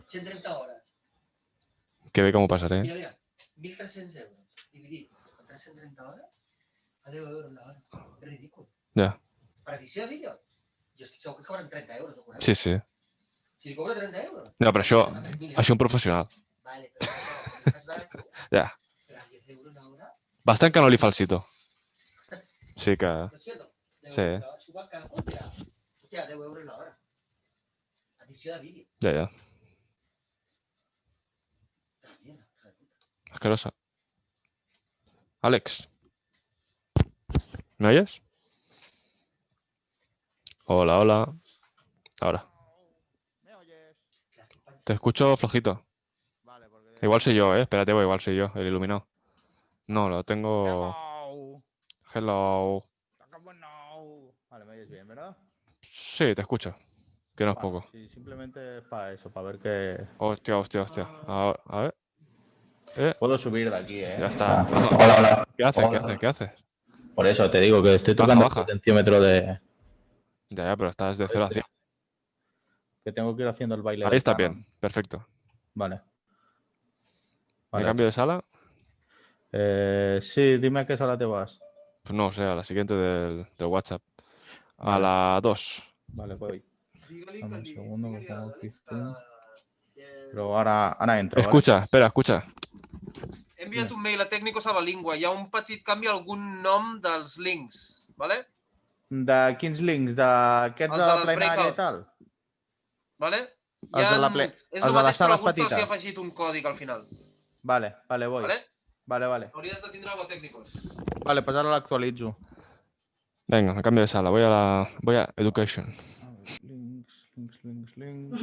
130 hores. Que bé com ho passaré. Mira, 1.300 euros dividit per 330 hores a 10 euros l'hora. És ridícul. Ja. Per edició de vídeo, jo estic segur que cobren 30 euros, no 40. Sí, sí. Si li cobro 30 euros... No, però això un professional. Vale, però això, com li faig barat, Ja. però a 10 euros l'hora... Bastant que no li falsito. Sí que... Lo siento. 10 Sí. euros l'hora. Suba cada compra. Hòstia, 10 euros l'hora. Edició de vídeo. Ja, ja. Asquerosa. Alex. ¿Me oyes? Hola, hola. Ahora. ¿Me oyes? Te escucho flojito. Vale, porque... Igual soy yo, ¿eh? Espérate, igual soy yo, el iluminado. No, lo tengo... Hello. Hello. No. Vale, me oyes bien, ¿verdad? Sí, te escucho. Que no es Vale, poco. sí, simplemente para eso, para ver qué... Hostia, hostia, hostia. A ver. Puedo subir de aquí, ¿eh? Ya está. Hola, hola. ¿Qué haces? ¿Qué Hola. haces? ¿Qué haces? Por eso te digo que estoy Baja, tocando el baja. potenciómetro de... Ya, ya, pero estás de 0 a 100. Que tengo que ir haciendo el baile Ahí del está canon. bien. Perfecto. Vale. ¿Me Vale, cambio de sala? sí, dime a qué sala te vas. Pues no, o sea, a la siguiente del WhatsApp. A Vale. la 2. Vale, voy. Digue-li Dame que un li... segundo, que Digue-li a pongo l'Àlex Christine. que... Pero ahora entro, ¿vale? Escucha, espera, escucha. He enviat un mail a Tècnicos a la Língua. Hi ha un petit canvi a algun nom dels links, ¿vale? De quins links? D'aquests Els de de la les plenària i breakouts. tal? ¿Vale? Els de la ple... És els el de mateix, les però sales alguns se'ls hi ha petites. afegit un còdig al final. Vale, vale, voy. ¿Vale? Vale, vale. Hauries de tindre-ho a Tècnicos. Vale, pues ahora lo actualizo. Venga, me cambio de sala. Voy a Education. A ver, links.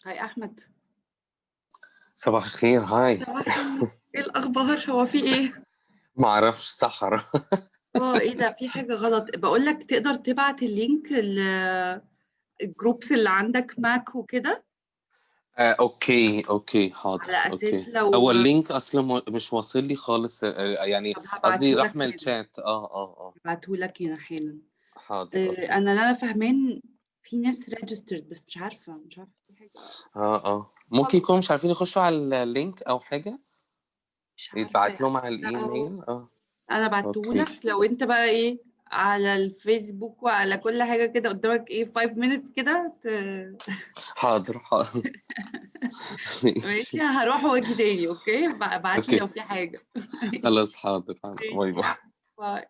هاي أحمد. صباح الخير. هاي. صباح إيه الأخبار؟ هو في إيه؟ ما اعرفش صحراء. إيه ده؟ في حاجة غلط. بقول لك تقدر تبعت اللينك الجروبس اللي عندك ماك وكده، اوكي حاضر. على أساس اوكي، لو. هو اللينك اصلا مش واصل لي خالص، يعني طب قصدي هبعته راح لك من هنا. الشات. اه. هبعته لك هنا حالا. حاضر. اوكي. أنا اللي أنا فاهمان في ناس ريجسترد، بس مش عارفة في حاجة اه ممكن غلط. يكونوا مش عارفين يخشوا على اللينك او حاجة، مش عارفة يتبعت يعني. لهم على لا أهو الايميل. أنا بعته اوكي. لك. لو أنت بقى إيه على الفيسبوك وعلى كل حاجة كده قدامك إيه 5 minutes كده حاضر. ماشي. ماشي. هروح واجي تاني. اوكي، ابعت لي لو اوكي في حاجة. ماشي. خلاص. حاضر. باي ماشي. باي. باي.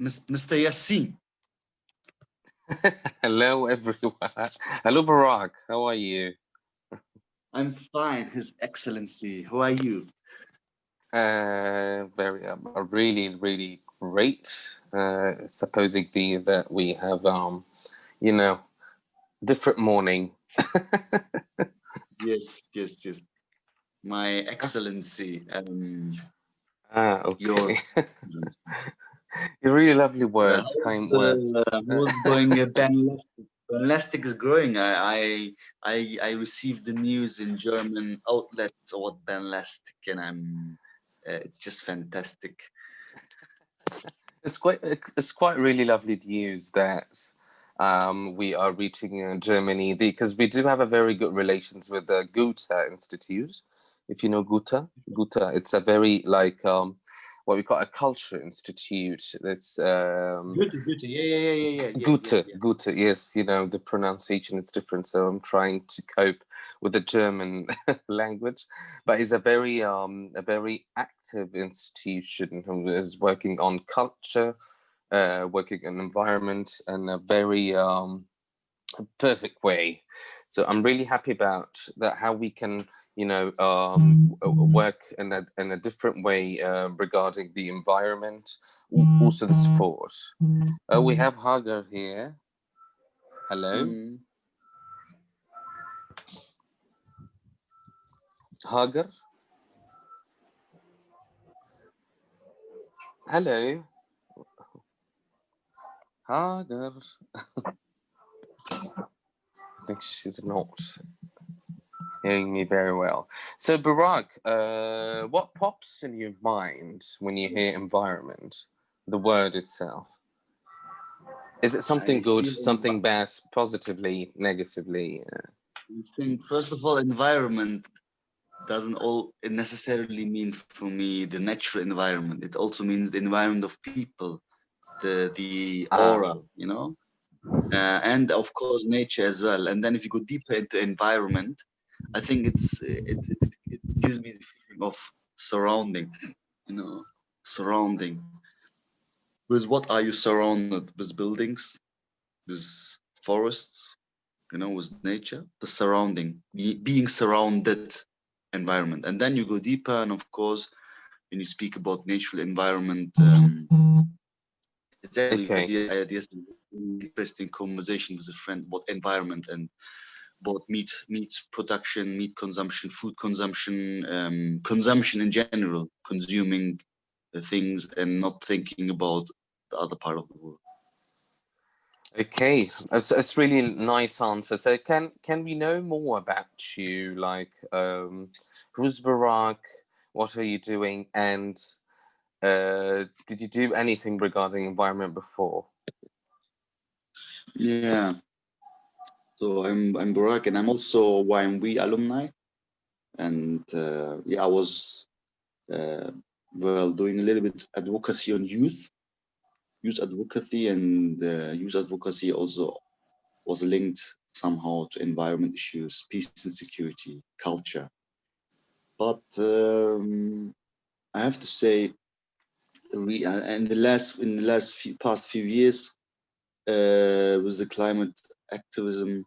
Mr. Yassin. Hello, everyone. Hello, Barack. How are you? I'm fine, His Excellency. How are you? Very, really, really great. Supposedly that we have, you know, different morning. Yes. My Excellency. Okay. Your You're really lovely words, how's, kind words. how's going? Banlastic. Banlastic is growing. I received the news in German outlets about Banlastic, and I'm. It's just fantastic. It's quite really lovely news that we are reaching Germany because we do have a very good relations with the Goethe Institute. If you know Goethe, it's a very like what we call a culture institute. It's Goethe. Yeah. Goethe. Yes, you know the pronunciation is different, so I'm trying to cope with the German language. But it's a very active institution who is working on culture, working on environment, in a very perfect way. So I'm really happy about that. How we can, you know, work in a different way regarding the environment, also the support. We have Hagar here. Hello, Mm. Hagar. Hello, Hagar. I think she's not hearing me very well. So Barack, what pops in your mind when you hear environment, the word itself? Is it something I good, feel something bad, positively, negatively? I think first of all, environment doesn't all it necessarily mean for me the natural environment. It also means the environment of people, the aura, you know, and of course nature as well. And then if you go deeper into environment, I think it gives me the feeling of surrounding, you know, surrounding. With what are you surrounded? With buildings, with forests, you know, with nature, the surrounding, being surrounded environment. And then you go deeper, and of course, when you speak about natural environment, exactly, Okay. I had yesterday interesting conversation with a friend about environment and about meat production, meat consumption, food consumption, consumption in general, consuming things and not thinking about the other part of the world. Okay, it's really nice answer. So can we know more about you? Like, who's Barack? What are you doing? And did you do anything regarding environment before? Yeah. So I'm Burak, and I'm also YMW alumni. And yeah, I was doing a little bit advocacy on youth advocacy, and youth advocacy also was linked somehow to environment issues, peace and security, culture. But I have to say, in the past few years, with the climate activism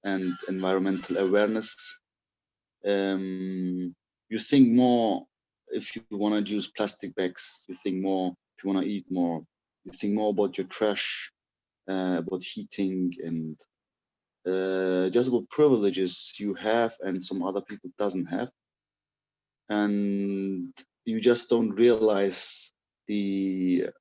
and environmental awareness, you think more if you want to use plastic bags. You think more if you want to eat more. You think more about your trash, about heating, and just about privileges you have and some other people doesn't have, and you just don't realize the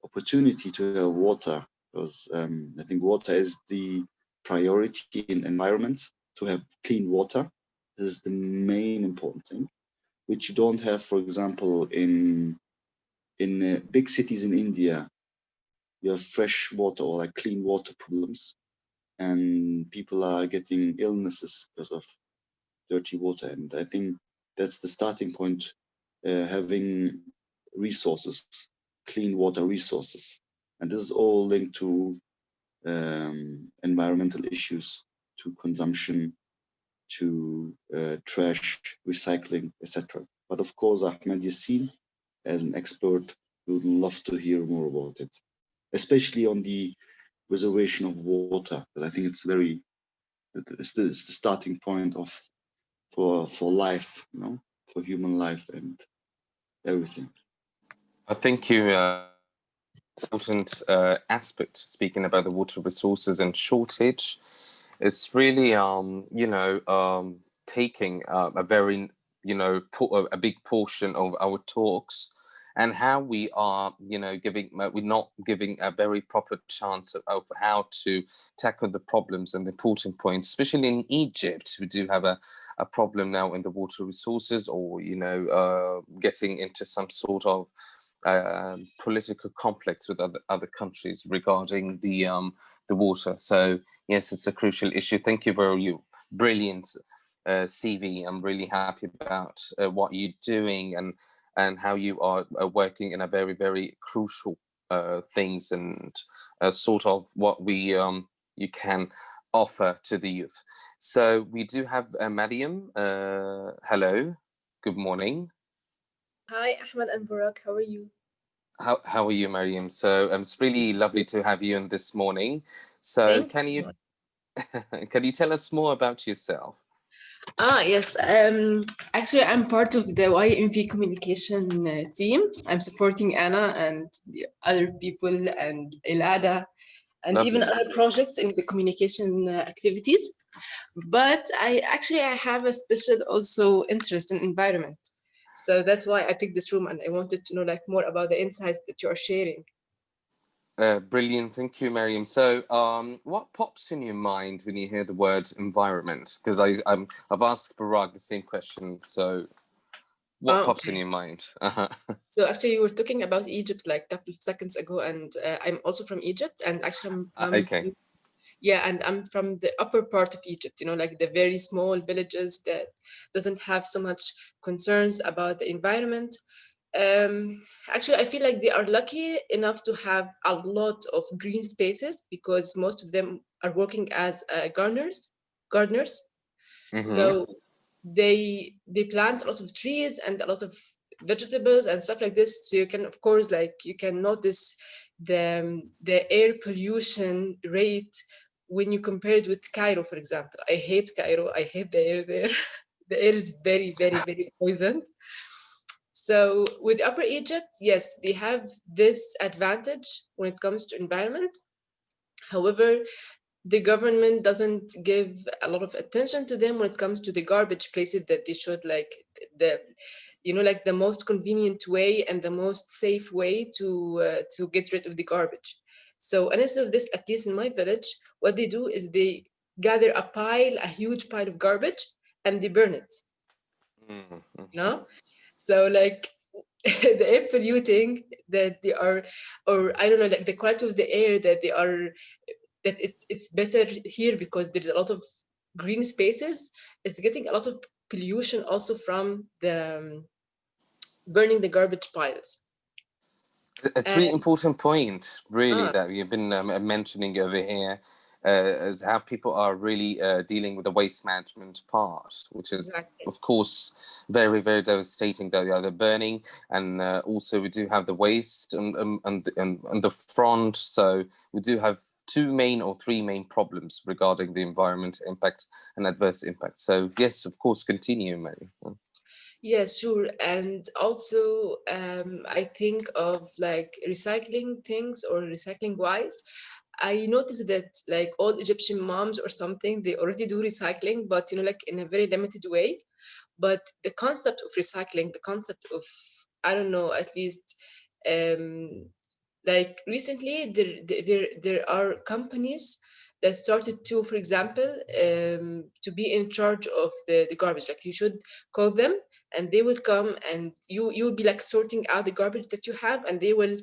opportunity to have water, because I think water is the priority in environment. To have clean water is the main important thing, which you don't have, for example, in big cities in India. You have fresh water or like clean water problems, and people are getting illnesses because of dirty water. And I think that's the starting point, having resources, clean water resources. And this is all linked to environmental issues, to consumption, to trash, recycling, etc. But of course, Ahmed Yassin, as an expert, would love to hear more about it, especially on the preservation of water. But I think it's the starting point for life, for human life and everything. I think you important aspect speaking about the water resources and shortage is really taking a very a big portion of our talks, and how we are we're not giving a very proper chance of how to tackle the problems and the important points, especially in Egypt. We do have a problem now in the water resources, or getting into some sort of political conflicts with other countries regarding the water. So yes, it's a crucial issue. Thank you for your brilliant CV. I'm really happy about what you're doing and how you are working in a very, very crucial things, and sort of what you can offer to the youth. So we do have Mariam. Hello, good morning. Hi, Ahmed and Barak. How are you? How are you, Mariam? So it's really lovely to have you in this morning. So can you tell us more about yourself? Yes. Actually, I'm part of the YMV communication team. I'm supporting Anna and the other people and Ilada and Lovely. even other projects in the communication activities. But I have a special also interest in environment. So that's why I picked this room, and I wanted to know more about the insights that you are sharing. Brilliant, thank you, Mariam. So, what pops in your mind when you hear the word environment? Because I've asked Barak the same question. So, what pops in your mind? So actually, you were talking about Egypt a couple of seconds ago, and I'm also from Egypt, and actually, okay. And I'm from the upper part of Egypt, the very small villages that doesn't have so much concerns about the environment. Actually, I feel like they are lucky enough to have a lot of green spaces, because most of them are working as gardeners. Mm-hmm. So they plant a lot of trees and a lot of vegetables and stuff like this. So you can, of course, you can notice the air pollution rate when you compare it with Cairo, for example. I hate Cairo. I hate the air there. The air is very, very, very poisoned. So with Upper Egypt, yes, they have this advantage when it comes to environment. However, the government doesn't give a lot of attention to them when it comes to the garbage places that they should, the most convenient way and the most safe way to get rid of the garbage. So instead of this, at least in my village, what they do is they gather a huge pile of garbage, and they burn it. Mm-hmm. So the air polluting that they are, or I don't know, the quality of the air that they are, that it's better here because there's a lot of green spaces. It's getting a lot of pollution also from the burning the garbage piles. It's a really important point, really, that you've been mentioning over here, is how people are really dealing with the waste management part, which is, exactly, of course, very, very devastating. That they're burning, and also we do have the waste and the front. So we do have 2 main or 3 main problems regarding the environment impact and adverse impact. So yes, of course, continue, Mary. Yes, sure. And also, I think of recycling things, or recycling wise. I noticed that all Egyptian moms or something, they already do recycling, but in a very limited way. But the concept of recycling, the concept of, I don't know, at least recently there are companies that started to, for example, to be in charge of the garbage. You should call them, and they will come, and you will be sorting out the garbage that you have, and they will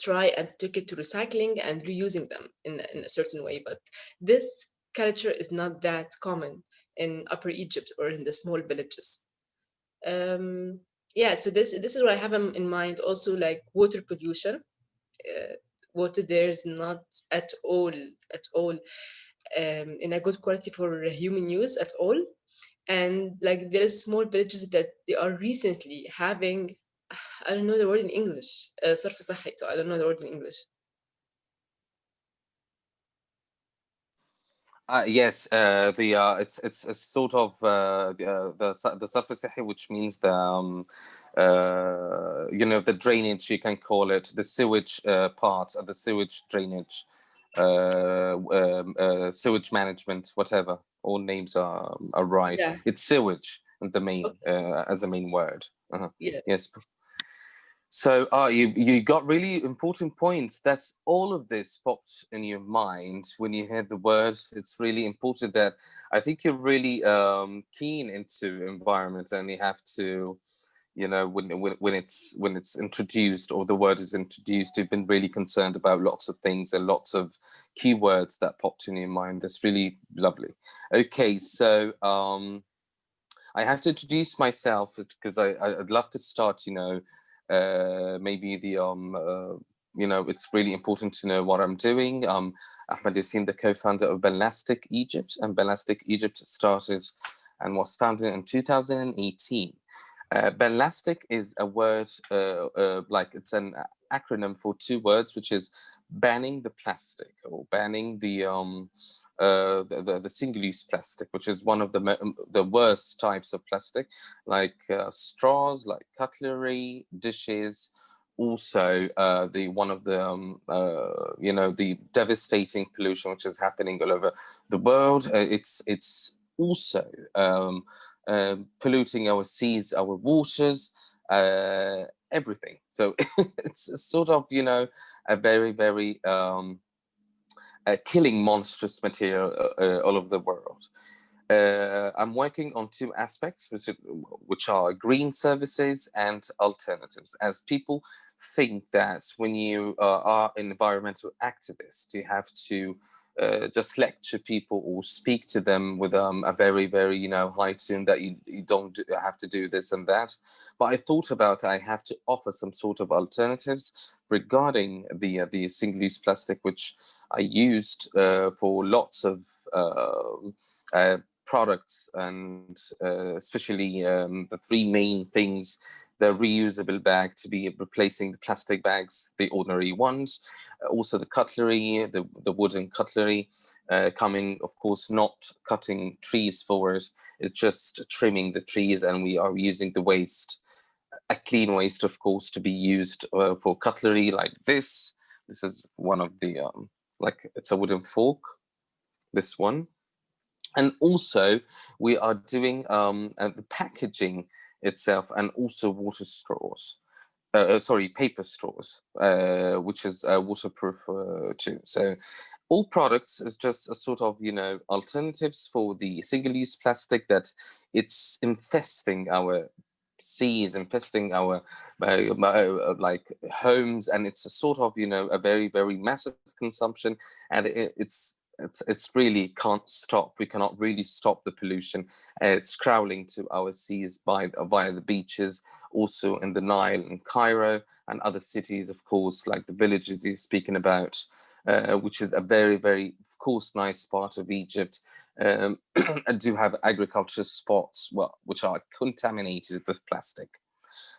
try and take it to recycling and reusing them in a certain way. But this culture is not that common in Upper Egypt or in the small villages. So this is what I have in mind. Also, water pollution. Water there is not at all in a good quality for human use at all. And like there is small villages that they are recently having, I don't know the word in English, صرف صحي, so I don't know the word in English. Yes, it's a sort of the surface, which means the the drainage, you can call it the sewage part of the sewage drainage, sewage management, whatever. All names are right. Yeah. It's sewage, the main as a main word. Yes. Yes. So you got really important points. That's all of this popped in your mind when you heard the word. It's really important that I think you're really keen into environment, and you have to, when it's introduced or the word is introduced, you've been really concerned about lots of things and lots of keywords that popped in your mind. That's really lovely. Okay, so I have to introduce myself because I'd love to start, maybe the it's really important to know what I'm doing. Ahmed Yassin, the co-founder of Ballastic Egypt, and Ballastic Egypt started and was founded in 2018. Ballastic is a word, like it's an acronym for two words, which is banning the plastic, or banning the single-use plastic, which is one of the worst types of plastic, like straws, like cutlery, dishes. Also, the devastating pollution which is happening all over the world. It's also polluting our seas, our waters, everything. So it's sort of a very, very killing monstrous material all over the world. I'm working on two aspects, which are green services and alternatives. As people think that when you are an environmental activist, you have to just lecture people or speak to them with a very, very high tune that you don't have to do this and that. But I thought about I have to offer some sort of alternatives regarding the single-use plastic, which I used for lots of products, and especially the three main things: the reusable bag, to be replacing the plastic bags, the ordinary ones, also the cutlery, the wooden cutlery, coming, of course, not cutting trees forward, it's just trimming the trees, and we are using the waste, a clean waste, of course, to be used for cutlery like this. This is one of the, it's a wooden fork, this one. And also we are doing the packaging itself, and also water straws. Paper straws, which is waterproof too. So all products is just a sort of, alternatives for the single-use plastic that it's infesting our seas, infesting our like homes, and it's a sort of, a very, very massive consumption, and it's really can't stop. We cannot really stop the pollution. It's crawling to our seas via the beaches, also in the Nile and Cairo and other cities, of course, like the villages you're speaking about, which is a very, very, of course, nice part of Egypt. And do have agriculture spots, which are contaminated with plastic.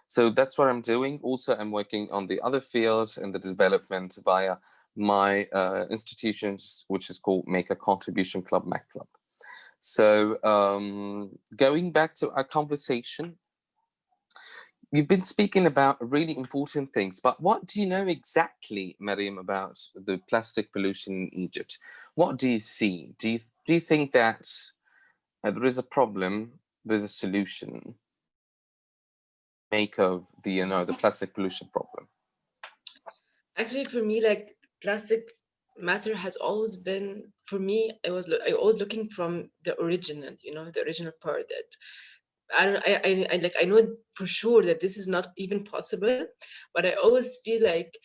So that's what I'm doing. Also, I'm working on the other field in the development via my institutions, which is called Make a Contribution Club, MAC Club. So going back to our conversation, you've been speaking about really important things, but what do you know exactly, Mariam, about the plastic pollution in Egypt? What do you see? Do you think that there is a problem, there's a solution? Make of the plastic pollution problem? Actually, for me, like plastic matter has always been, for me, I was always looking from the original, the original part that I know for sure that this is not even possible, but I always feel like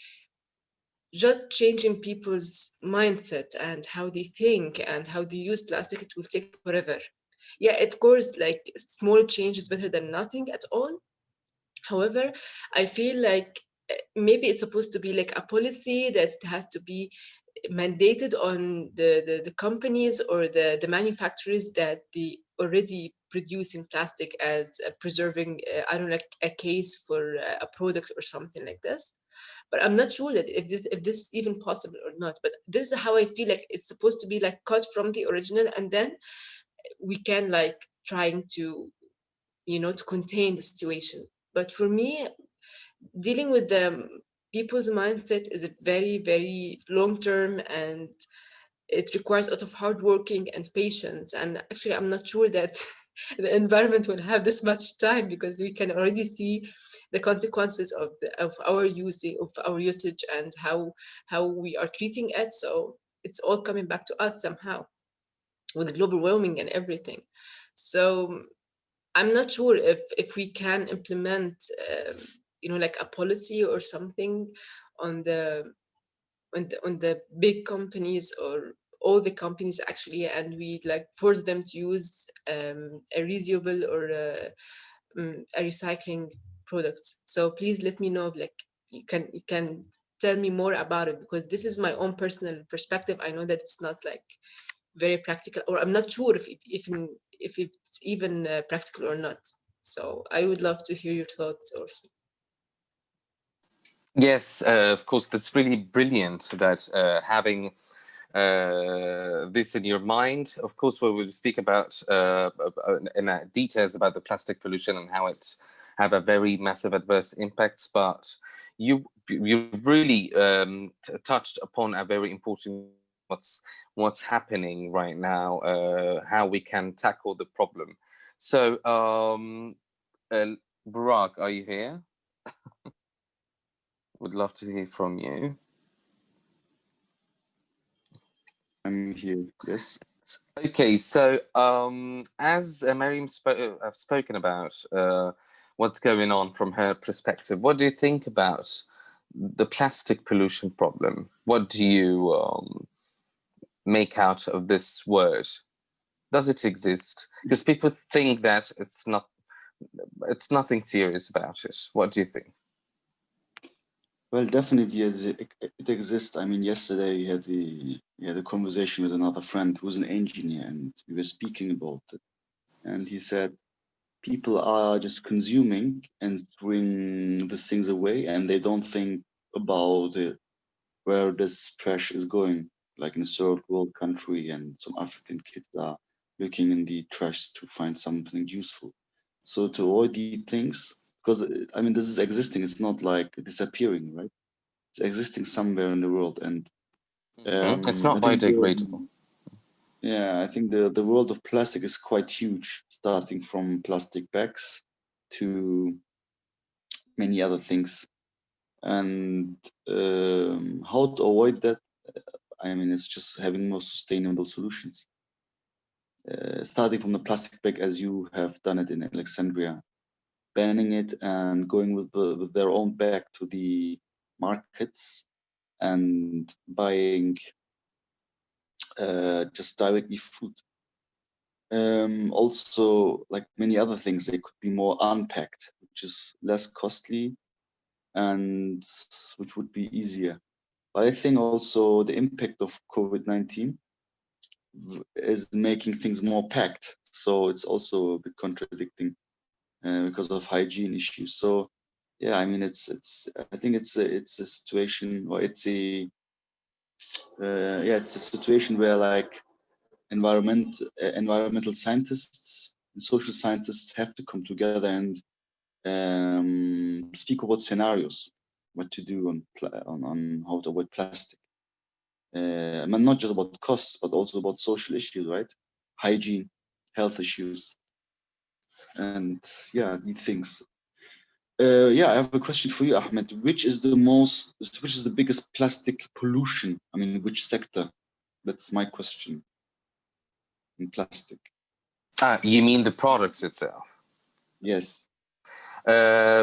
just changing people's mindset and how they think and how they use plastic, it will take forever. Yeah, of course, like small change is better than nothing at all. However, I feel like maybe it's supposed to be like a policy that it has to be mandated on the companies or the manufacturers that they already producing plastic as preserving, I don't know, a case for a product or something like this. But I'm not sure that if this is even possible or not. But this is how I feel like it's supposed to be like cut from the original, and then we can like trying to, you know, to contain the situation. But for me, dealing with the people's mindset is a very, very long term, and it requires a lot of hard working and patience. And actually, I'm not sure that the environment will have this much time, because we can already see the consequences of our usage and how we are treating it. So it's all coming back to us somehow with global warming and everything. So I'm not sure if we can implement, you know, like a policy or something on the big companies or all the companies actually, and we like force them to use a reusable or a recycling products. So please let me know, like you can tell me more about it, because this is my own personal perspective. I know that it's not like very practical, or I'm not sure if it's even practical or not. So I would love to hear your thoughts also. Yes, of course, that's really brilliant that having this in your mind. Of course, we will speak about in details about the plastic pollution and how it have a very massive adverse impacts. But you really touched upon a very important what's happening right now, how we can tackle the problem. So, Burak, are you here? Would love to hear from you. I'm here, yes. Okay, so as Mariam have spoken about what's going on from her perspective, what do you think about the plastic pollution problem? What do you make out of this word? Does it exist? Because people think that it's nothing serious about it. What do you think? Well, definitely it exists. I mean, yesterday he had a conversation with another friend who's an engineer, and we were speaking about it. And he said people are just consuming and throwing these things away, and they don't think about where this trash is going. Like in a third world country, and some African kids are looking in the trash to find something useful. So to avoid these things, because I mean, this is existing. It's not like disappearing, right? It's existing somewhere in the world, and it's not I think biodegradable. I think the world of plastic is quite huge, starting from plastic bags to many other things. And how to avoid that? I mean, it's just having more sustainable solutions. Starting from the plastic bag, as you have done it in Alexandria, banning it and going with their own bag to the markets and buying just directly food. Also, like many other things, they could be more unpacked, which is less costly and which would be easier. But I think also the impact of COVID-19 is making things more packed. So it's also a bit contradicting because of hygiene issues. So yeah, I mean, I think it's a situation, or it's a situation where like environmental scientists and social scientists have to come together and speak about scenarios, what to do on how to avoid plastic. And not just about costs, but also about social issues, right? Hygiene, health issues, and these things. I have a question for you, Ahmed. Which is the biggest plastic pollution? I mean, which sector? That's my question. In plastic. You mean the products itself? Yes.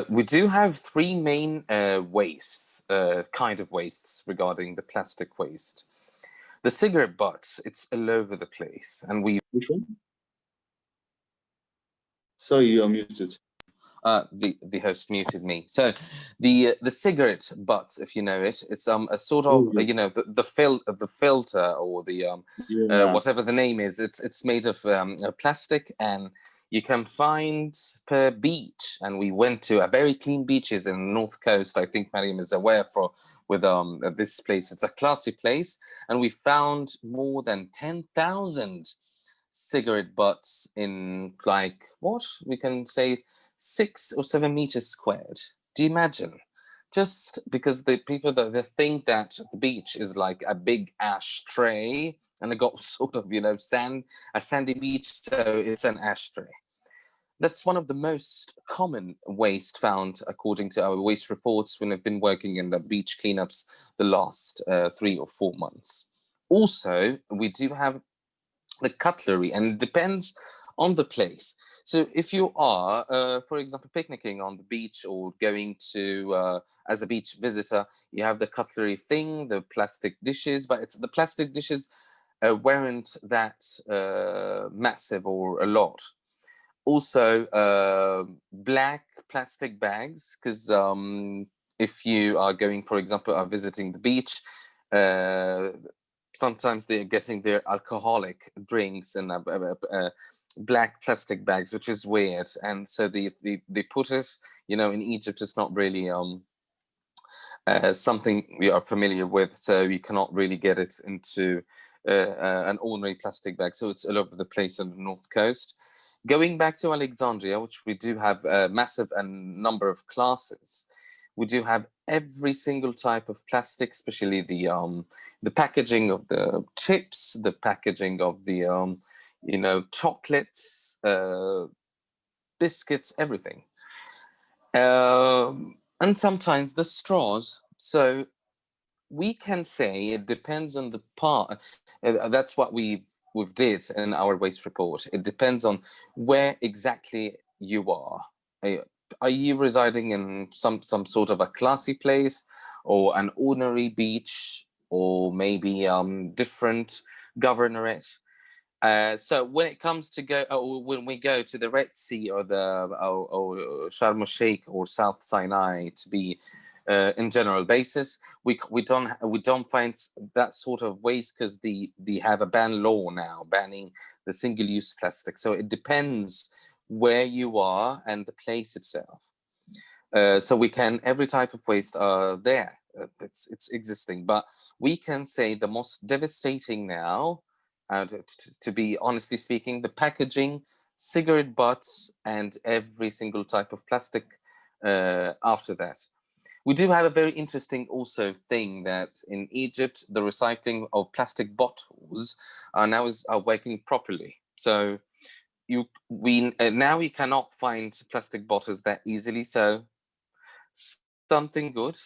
We do have three main wastes, kind of wastes regarding the plastic waste. The cigarette butts, it's all over the place, and Which one? Sorry, you are muted. The host muted me. So the cigarette butt, if you know it, it's a sort of Mhm. the filter or the Yeah. whatever the name is. It's made of plastic, and you can find per beach. And we went to a very clean beaches in the North Coast. I think Mariam is aware with this place. It's a classy place, and we found more than 10,000 cigarette butts in like what we can say 6 or 7 meters squared. Do you imagine? Just because the people that they think that the beach is like a big ashtray, and it got sort of a sandy beach, so it's an ashtray. That's one of the most common waste found according to our waste reports when I've been working in the beach cleanups the last 3 or 4 months. Also, we do have the cutlery, and it depends on the place. So if you are, for example, picnicking on the beach or going to, as a beach visitor, you have the cutlery thing, the plastic dishes, but the plastic dishes weren't that massive or a lot. Also, black plastic bags, because if you are going, for example, are visiting the beach, sometimes they're getting their alcoholic drinks in black plastic bags, which is weird. And so they put it, in Egypt, it's not really something we are familiar with, so you cannot really get it into an ordinary plastic bag. So it's all over the place on the North Coast. Going back to Alexandria, which we do have a massive number of classes, we do have every single type of plastic, especially the packaging of the chips, the packaging of the chocolates, biscuits, everything, and sometimes the straws. So we can say it depends on the part. That's what we've did in our waste report. It depends on where exactly you are. Are you residing in some sort of a classy place, or an ordinary beach, or maybe different governorate? So when it comes to when we go to the Red Sea or or Sharm el Sheikh or South Sinai, to be in general basis, we don't find that sort of waste, because they have a ban law now banning the single-use plastic. So it depends where you are and the place itself. So we can, every type of waste are there. It's existing, but we can say the most devastating now, to be honestly speaking, the packaging, cigarette butts, and every single type of plastic after that. We do have a very interesting also thing that in Egypt, the recycling of plastic bottles are working properly. So now we cannot find plastic bottles that easily. So something good.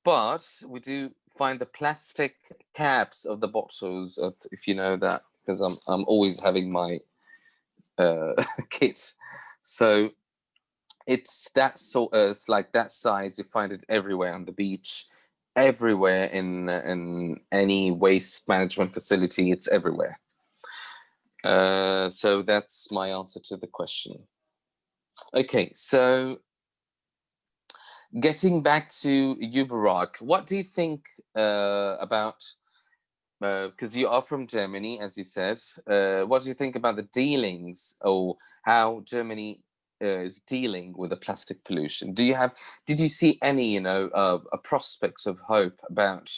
But we do find the plastic caps of the bottles, if you know that, because I'm always having my kit. So it's that sort. It's like that size. You find it everywhere on the beach, everywhere in any waste management facility. It's everywhere. So that's my answer to the question. Okay, so getting back to you, Barak, what do you think about, because you are from Germany, as you said, what do you think about the dealings, or how Germany is dealing with the plastic pollution? Did you see any, prospects of hope about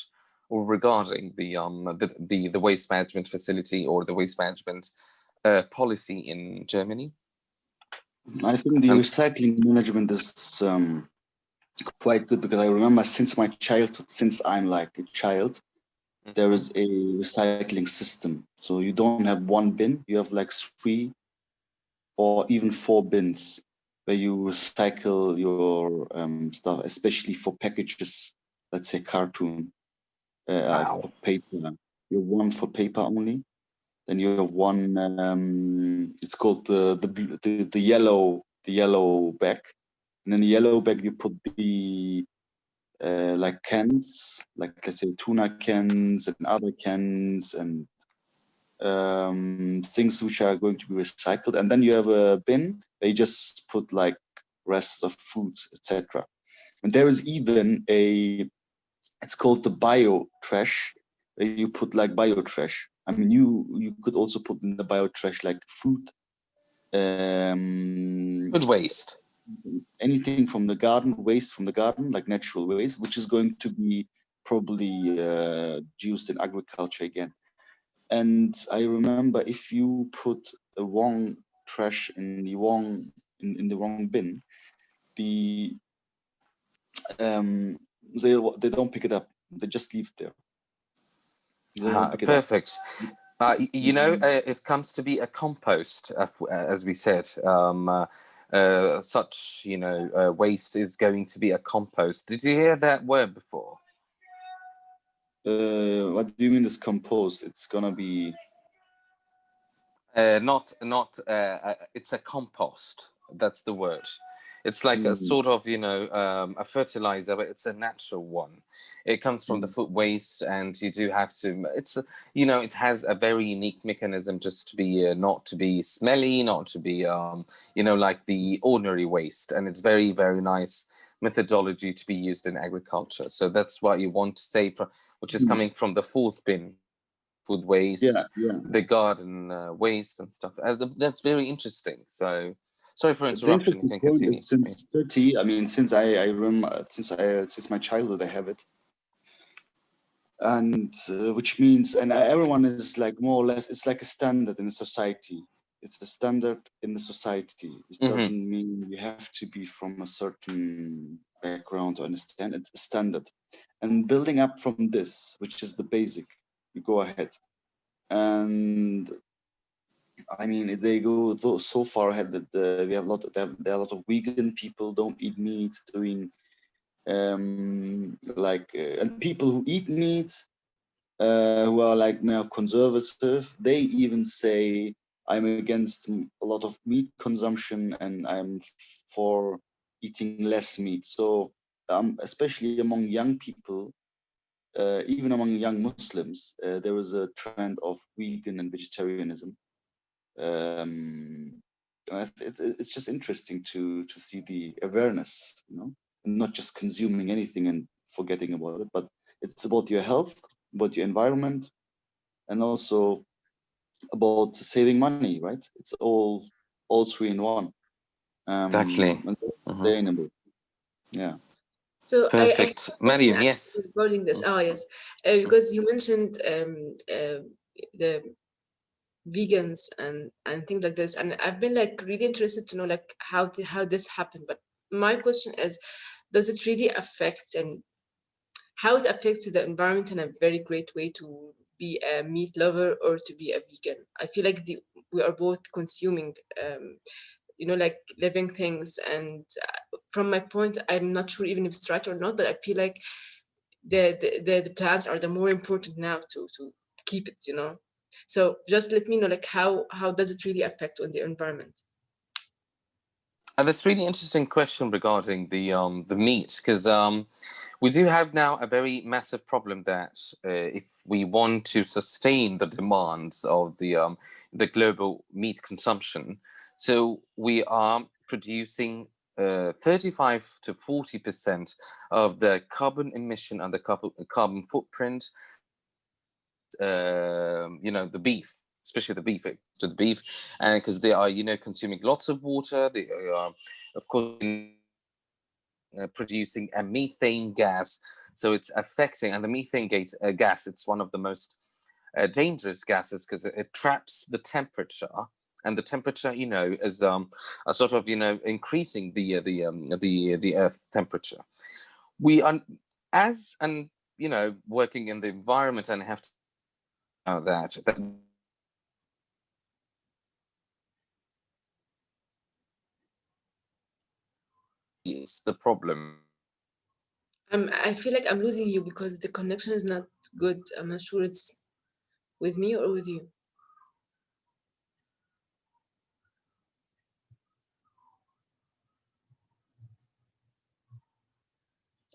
or regarding the waste management facility or the waste management policy in Germany? I think the recycling management is quite good, because I remember since my childhood, since I'm like a child, there is a recycling system. So you don't have one bin, you have like 3 or even 4 bins where you recycle your stuff, especially for packages, let's say cartoon, Wow. paper. You have one for paper only. Then you have one, it's called the yellow bag. And in the yellow bag, you put the like cans, like let's say tuna cans and other cans and things which are going to be recycled. And then you have a bin where you just put like rests of foods, etc. And there is even it's called the bio trash. You put like bio trash. I mean, you could also put in the bio trash like food, Food waste. anything from the garden, waste from the garden, like natural waste, which is going to be probably used in agriculture again. And I remember if you put the wrong trash in the wrong in the wrong bin, the they don't pick it up. They just leave it there. They don't pick it up. Perfect. It comes to be a compost, as we said. Such, waste is going to be a compost. Did you hear that word before? What do you mean this compost? It's gonna be It's a compost. That's the word. It's like a sort of, a fertilizer, but it's a natural one. It comes from the food waste, and you do have to. It has a very unique mechanism, just to be not to be smelly, not to be, like the ordinary waste, and it's very, very nice methodology to be used in agriculture. So that's what you want to say, which is coming from the fourth bin, food waste, the garden waste and stuff. That's very interesting. So. Sorry for interruption. You can continue. Since 30, I mean, since I remember, since my childhood, I have it, and which means, and everyone is like more or less, it's like a standard in a society. It's a standard in the society. It doesn't mean you have to be from a certain background to understand. It's a standard, and building up from this, which is the basic, you go ahead, and I mean, they go so far ahead that there are a lot of vegan people, don't eat meat, doing and people who eat meat, who are like more conservative, they even say I'm against a lot of meat consumption and I'm for eating less meat. So especially among young people, even among young Muslims, there is a trend of vegan and vegetarianism. It's just interesting to see the awareness, and not just consuming anything and forgetting about it, but it's about your health, about your environment, and also about saving money, right? It's all three in one. Exactly. And sustainable. Yeah. So Perfect. Mariam, yes. Regarding this, yes, because you mentioned the vegans and things like this, and I've been like really interested to know like how this happened. But my question is, does it really affect, and how it affects the environment in a very great way to be a meat lover or to be a vegan? I feel like we are both consuming like living things, and from my point, I'm not sure even if it's right or not, but I feel like the plants are the more important now to keep it, so just let me know like how does it really affect on the environment? And that's really interesting question regarding the meat, because we do have now a very massive problem that if we want to sustain the demands of the global meat consumption, so we are producing 35 to 40% of the carbon emission and the carbon footprint. The beef, especially the beef, and because they are, consuming lots of water. They are, of course, producing a methane gas, so it's affecting. And the methane gas, it's one of the most dangerous gases because it traps the temperature, and the temperature, is a sort of, increasing the Earth temperature. We are, working in the environment, and have to that is the problem. I feel like I'm losing you because the connection is not good. I'm not sure it's with me or with you.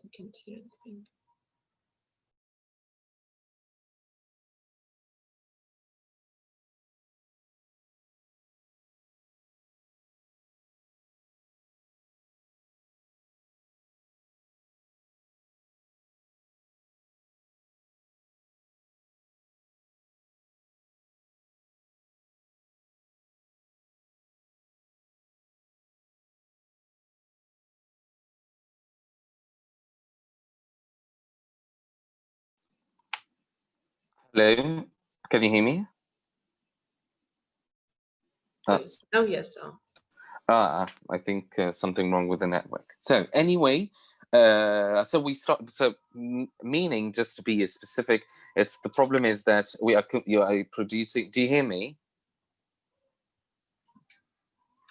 I can't hear anything. Hello, can you hear me? That's Oh, yes. Oh. I think something wrong with the network. So anyway, so we start. So meaning, just to be specific, it's the problem is that you are producing. Do you hear me?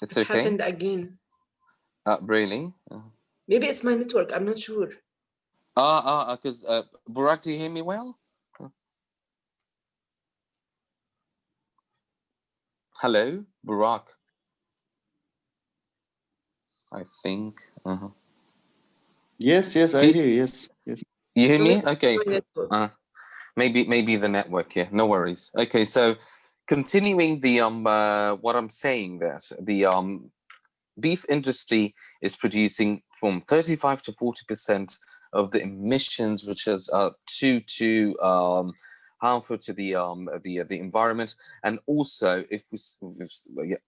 It's It okay. happened again. Really? Maybe it's my network. I'm not sure. Because Burak, do you hear me well? Hello, Burak. I think. Yes, I Do- hear you. Yes, yes. You hear No, me? maybe it's Okay. my network. Maybe the network. Yeah, no worries. Okay, so continuing the what I'm saying, that the beef industry is producing from 35 to 40% of the emissions, which is too harmful to the environment. And also, if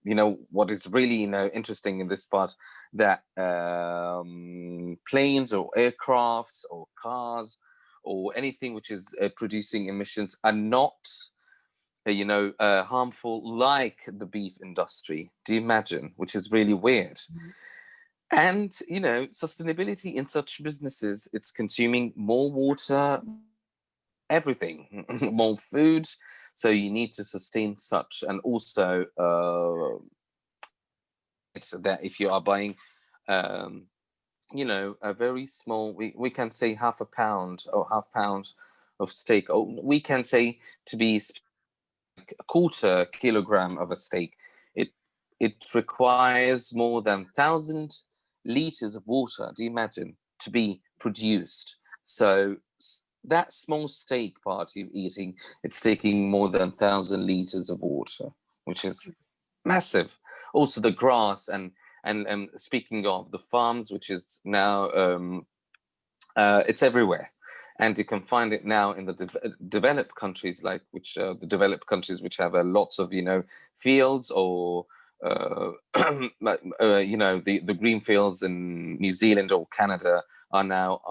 you know what is really interesting in this part, that planes or aircrafts or cars or anything which is producing emissions are not harmful like the beef industry. Do you imagine? Which is really weird. And sustainability in such businesses, it's consuming more water, everything, more food. So you need to sustain such. And also it's that if you are buying a very small, we can say half a pound or half pound of steak, or we can say to be a quarter kilogram of a steak, it requires more than 1,000 liters of water. Do you imagine, to be produced? So that small steak part you're eating, it's taking more than 1,000 liters of water, which is massive. Also the grass and speaking of the farms, which is now it's everywhere. And you can find it now in the developed countries, like the developed countries which have lots of fields, or the green fields in New Zealand or Canada are now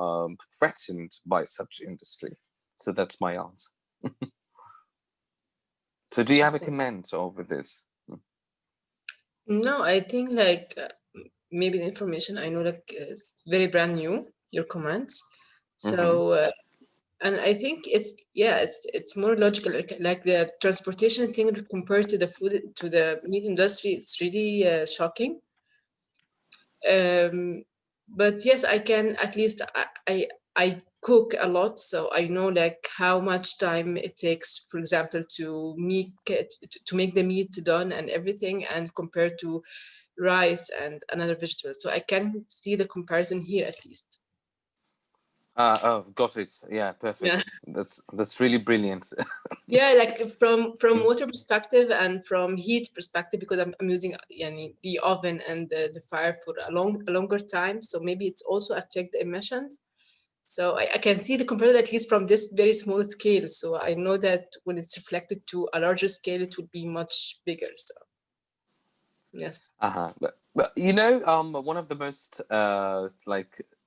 threatened by such industry. So that's my answer. So do you have a Interesting. comment over this? No, I think maybe the information I know is very brand new, your comments. So and I think it's more logical, like the transportation thing compared to the food, to the meat industry. It's really shocking. But yes, I can, at least I cook a lot, so I know how much time it takes, for example, to make the meat done and everything, and compared to rice and another vegetable. So I can see the comparison here, at least. Got it. Yeah, perfect. Yeah. That's really brilliant. Yeah, from water perspective and from heat perspective, because I'm using the oven and the fire for a longer time, so maybe it's also affect the emissions. So I can see the comparison, at least from this very small scale. So I know that when it's reflected to a larger scale, it would be much bigger. So yes. But one of the most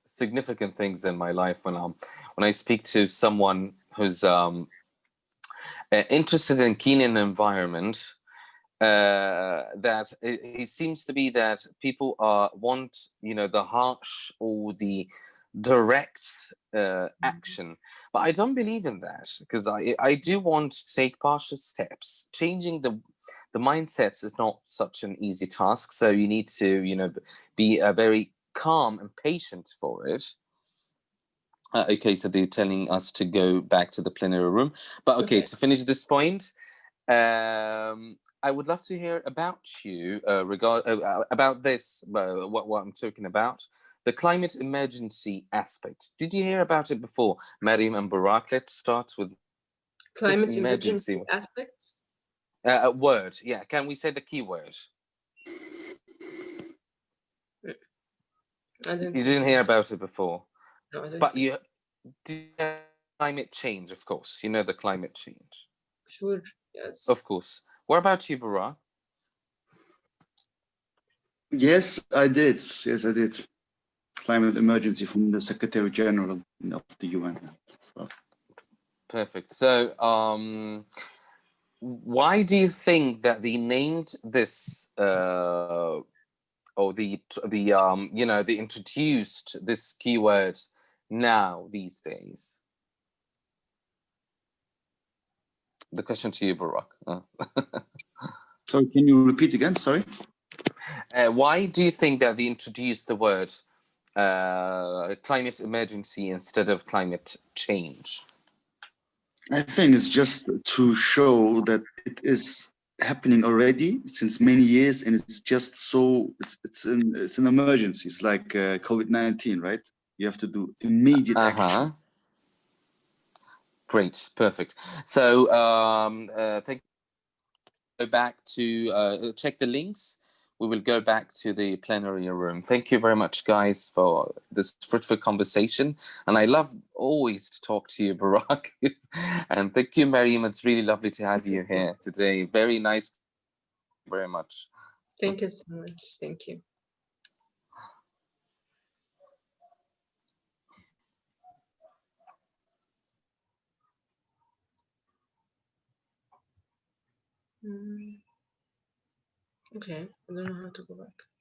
significant things in my life, when I speak to someone who's interested in keen in environment, that it seems to be that people want the harsh or the direct action, but I don't believe in that, because I do want to take partial steps. Changing the mindsets is not such an easy task, so you need to be very calm and patient for it. Okay, so they're telling us to go back to the plenary room, but okay. To finish this point, I would love to hear about you about this, what I'm talking about, the climate emergency aspect. Did you hear about it before, Mariam and Burak? Let's start with climate emergency aspects. A word, yeah. Can we say the key word? You didn't hear about it before. No, I don't. But you did climate change, of course. You know the climate change. Sure. Yes. Of course. What about you, Burak? Yes, I did. Yes, I did. Climate emergency from the Secretary General of the UN stuff. Perfect. So, why do you think that they named this, or they introduced this keyword now these days? The question to you, Barak. Sorry, can you repeat again? Sorry. Why do you think that they introduced the word climate emergency instead of climate change? I think it's just to show that it is happening already since many years, and it's just so it's an emergency. It's like COVID-19, right? You have to do immediate action. Great, perfect. So thank you. Go back to check the links. We will go back to the plenary room. Thank you very much, guys, for this fruitful conversation. And I love always to talk to you, Barak. And thank you, Mariam. It's really lovely to have you here today. Very nice. Very much. Thank you so much. Thank you. Okay, I don't know how to go back.